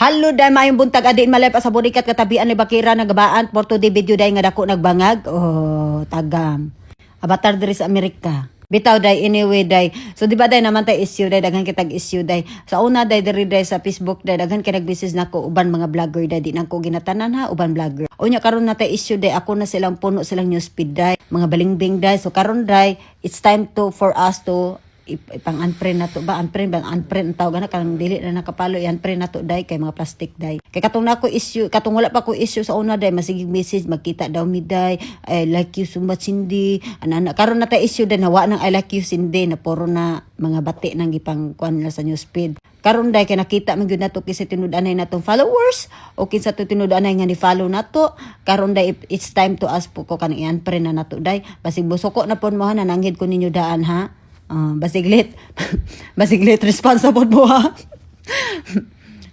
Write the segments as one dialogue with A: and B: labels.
A: Halo day mayong buntag adin malay pa sa burikat katabian ni Bakira nagabaan porto di video day nga dako nagbangag. Oh, tagam. Avatar diri sa Amerika. Bitaw day anyway day. So di ba day naman tay issue day daghan kitag issue day. Sa una day diri day sa Facebook day daghan kay nagbusiness nako uban mga vlogger day di nako ginatanan ha uban vlogger. Unya karon na tay issue day ako na silang puno silang newsfeed day mga balingbing day. So karon day it's time to for us to ipang unprint na to ba unprint ang tawag na kanang dili na nakapalo i-unprint na to day kay mga plastic day kay katong nako issue katong wala pa ko issue sa una day masigig message magkita daw mi day I like you so much Cindy ana karon na ta issue day nawa nang I like you Cindy na puro na mga bati nang gipang kuan nila sa newsfeed karon day kay nakita man gyud nato kinsa tinud-anay natong followers o kinsa to tinud-anay nga ni follow nato karon day it's time to ask po ko kanang i-unprint na nato day basig busoko na pon mo ha nananghid ko ninyo daan ha. Basiglit responsible mo ha.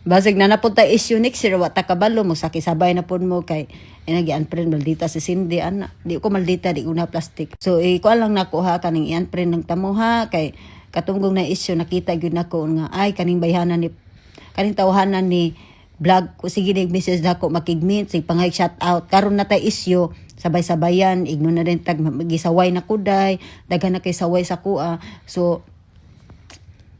A: Basig na napunta issue next year wata kabalo mo sakisabay na pud mo kay nagi-unprint maldita si Cindy ana di ko maldita di ko na plastic so ikuan lang nako ha kaning i-unprint ng tamo ha kay katunggong na issue nakita gyud nako nga ay kaning bayhanan ni kaning tawhanan ni vlog ko sige dig message nako makigmit sig pangay shout out karon na tay issue sabay-sabayan igno na din tag magisaway na kuday daghan na kay saway sa kuha so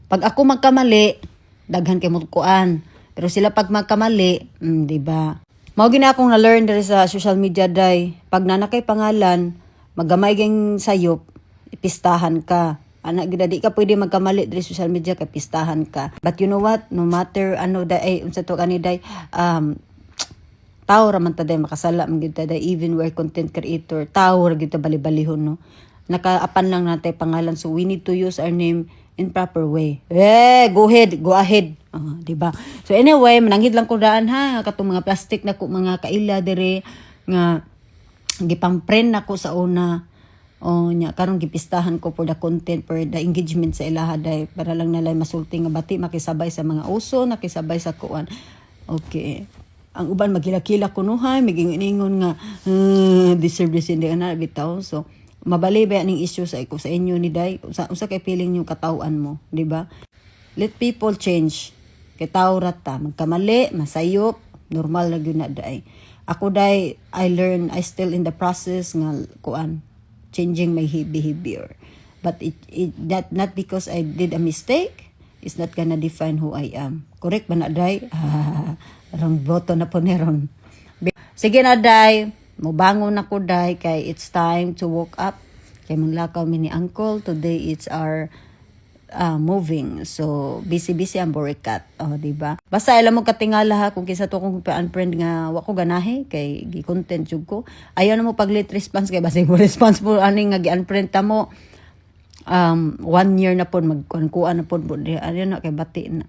A: pag ako magkamali daghan kay mukuan pero sila pag magkamali di ba mao gina akong na learn diri sa social media day pag nanakay pangalan magamay ging sayop ipistahan ka ana gid di ka pwede magkamali diri social media kay pistahan ka but you know what no matter ano day unsa to kani day tao raman ta day makasala man gyud ta day even we're content creator tao ra gyud ta bali-balihon no nakaapan lang natay pangalan so we need to use our name in proper way go ahead di ba so anyway mananghid lang ko daan ha katong mga plastic na ko mga kaila dire nga gipang print nako sa una nya karon gipistahan ko for the content for the engagement sa ilaha day para lang nalay masulti nga bati makisabay sa mga uso nakisabay sa kuan okay ang uban magkila-kila kunuhay migingon nga deserve this hindi na bitaw so mabali ba ning issue sa inyo ni day usa kay feeling yung katawhan mo di ba let people change kay tao rata magkamali masayop normal na gyud na day ako day I still in the process nga kuan changing my behavior but it not because I did a mistake it's not gonna define who I am correct ba na day rong boto na po neron. Sige na day, mubangon na ko day kay it's time to wake up. Kay manglakaw mi ni uncle today it's our moving. So busy ang burikat. Di ba? Basta alam mo katingala ha kung kinsa to kong unfriend nga wa ko ganahe kay gi-content jud ko. Ayaw na mo pag late response kay basta mo response mo ani nga gi-unfriend ta mo 1 year na po magkuan na po ano na kay bati na.